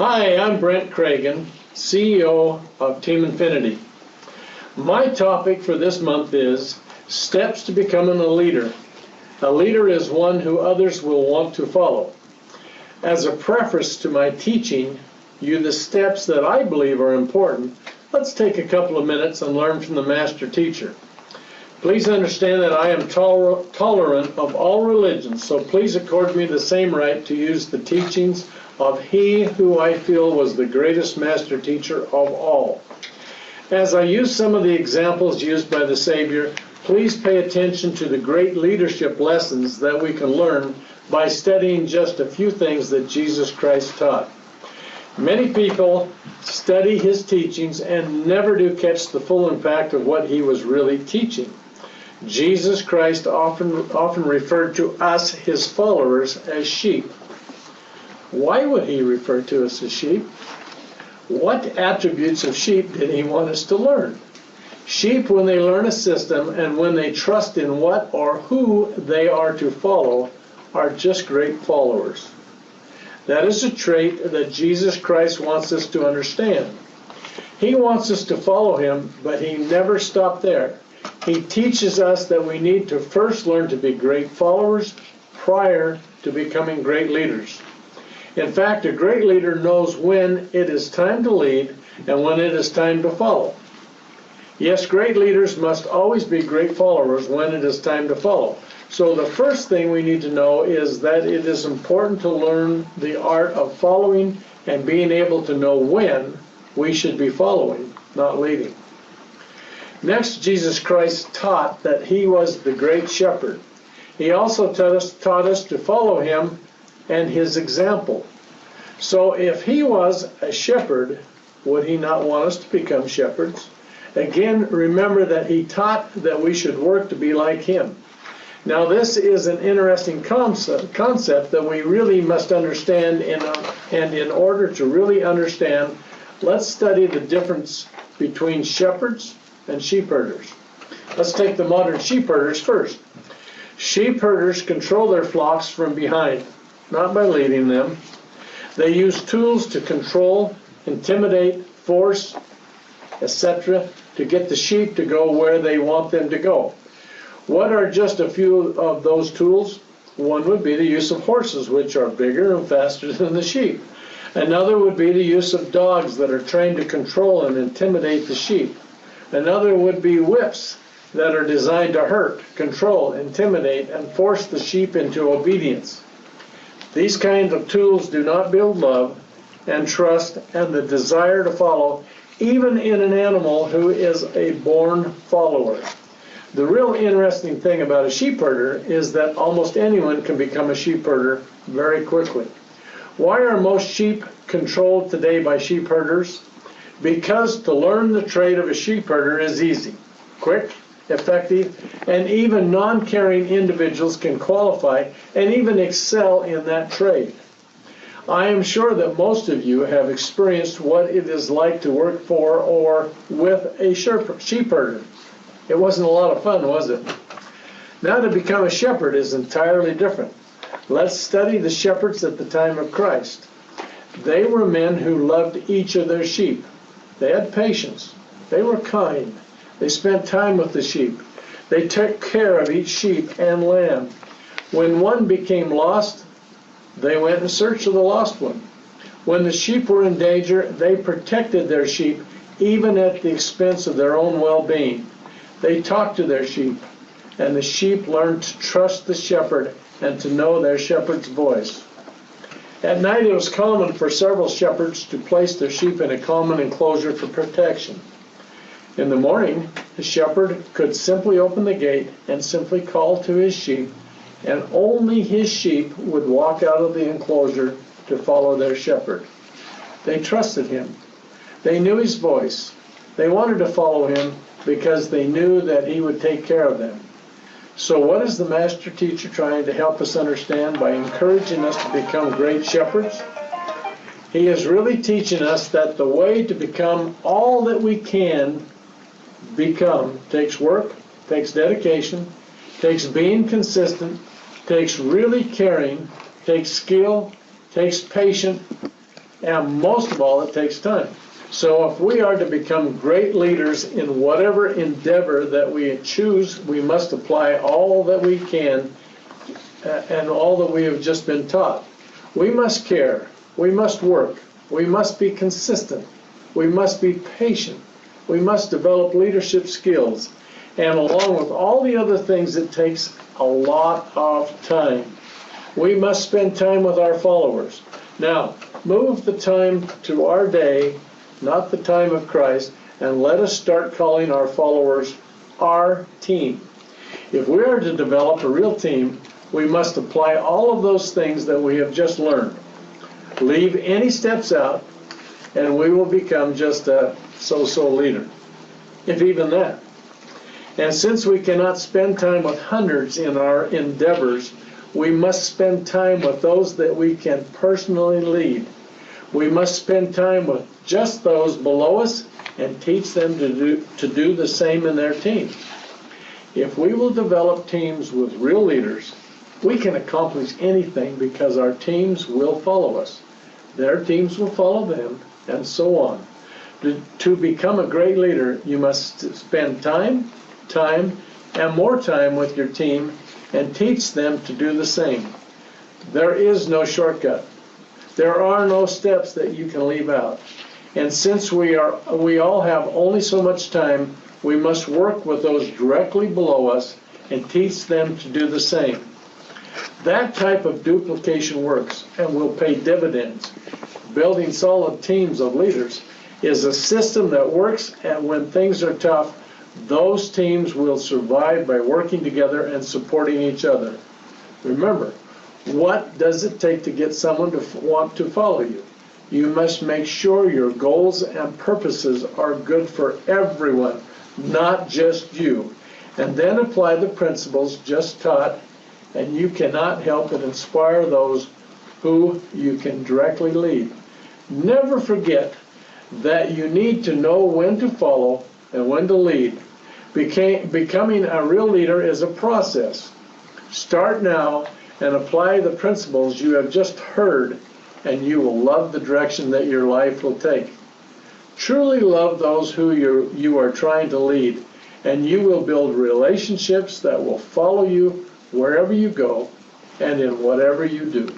Hi, I'm Brent Cragen, CEO of Team Infinity. My topic for this month is steps to becoming a leader. A leader is one who others will want to follow. As a preface to my teaching you the steps that I believe are important, let's take a couple of minutes and learn from the master teacher. Please understand that I am tolerant of all religions, so please accord me the same right to use the teachings of he who I feel was the greatest master teacher of all. As I use some of the examples used by the Savior, please pay attention to the great leadership lessons that we can learn by studying just a few things that Jesus Christ taught. Many people study his teachings and never do catch the full impact of what he was really teaching. Jesus Christ often referred to us, his followers, as sheep. Why would he refer to us as sheep? What attributes of sheep did he want us to learn? Sheep, when they learn a system and when they trust in what or who they are to follow, are just great followers. That is a trait that Jesus Christ wants us to understand. He wants us to follow him, but he never stopped there. He teaches us that we need to first learn to be great followers prior to becoming great leaders. In fact, a great leader knows when it is time to lead and when it is time to follow. Yes, great leaders must always be great followers when it is time to follow. So the first thing we need to know is that it is important to learn the art of following and being able to know when we should be following, not leading. Next, Jesus Christ taught that he was the great shepherd. He also taught us to follow him and his example. So if he was a shepherd, would he not want us to become shepherds? Again, remember that he taught that we should work to be like him. Now this is an interesting concept that we really must understand, and in order to really understand, let's study the difference between shepherds and sheep herders. Let's take the modern sheep herders first. Sheep herders control their flocks from behind, not by leading them. They use tools to control, intimidate, force, etc., to get the sheep to go where they want them to go. What are just a few of those tools? One would be the use of horses, which are bigger and faster than the sheep. Another would be the use of dogs that are trained to control and intimidate the sheep. Another would be whips that are designed to hurt, control, intimidate, and force the sheep into obedience. These kinds of tools do not build love and trust and the desire to follow, even in an animal who is a born follower. The real interesting thing about a sheep herder is that almost anyone can become a sheep herder very quickly. Why are most sheep controlled today by sheep herders? Because to learn the trade of a sheep herder is easy, quick, effective, and even non-caring individuals can qualify and even excel in that trade. I am sure that most of you have experienced what it is like to work for or with a sheep herder. It wasn't a lot of fun, was it? Now to become a shepherd is entirely different. Let's study the shepherds at the time of Christ. They were men who loved each of their sheep. They had patience. They were kind. They spent time with the sheep. They took care of each sheep and lamb. When one became lost, they went in search of the lost one. When the sheep were in danger, they protected their sheep, even at the expense of their own well-being. They talked to their sheep, and the sheep learned to trust the shepherd and to know their shepherd's voice. At night, it was common for several shepherds to place their sheep in a common enclosure for protection. In the morning, the shepherd could simply open the gate and simply call to his sheep, and only his sheep would walk out of the enclosure to follow their shepherd. They trusted him. They knew his voice. They wanted to follow him because they knew that he would take care of them. So what is the master teacher trying to help us understand by encouraging us to become great shepherds? He is really teaching us that the way to become all that we can become takes work, takes dedication, takes being consistent, takes really caring, takes skill, takes patience, and most of all, it takes time. So if we are to become great leaders in whatever endeavor that we choose, we must apply all that we can and all that we have just been taught. We must care. We must work. We must be consistent. We must be patient. We must develop leadership skills. And along with all the other things, it takes a lot of time. We must spend time with our followers. Now, move the time to our day, not the time of Christ, and let us start calling our followers our team. If we are to develop a real team, we must apply all of those things that we have just learned. Leave any steps out, and we will become just a so-so leader, if even that. And since we cannot spend time with hundreds in our endeavors, we must spend time with those that we can personally lead. We must spend time with just those below us and teach them to do the same in their teams. If we will develop teams with real leaders, we can accomplish anything because our teams will follow us. Their teams will follow them, and so on. To become a great leader, you must spend time, and more time with your team and teach them to do the same. There is no shortcut. There are no steps that you can leave out. And since we all have only so much time, we must work with those directly below us and teach them to do the same. That type of duplication works and will pay dividends. Building solid teams of leaders is a system that works, and when things are tough, those teams will survive by working together and supporting each other. Remember, what does it take to get someone to want to follow you? You must make sure your goals and purposes are good for everyone, not just you. And then apply the principles just taught, and you cannot help but inspire those who you can directly lead. Never forget that you need to know when to follow and when to lead. Becoming a real leader is a process. Start now and apply the principles you have just heard, and you will love the direction that your life will take. Truly love those who you are trying to lead, and you will build relationships that will follow you wherever you go and in whatever you do.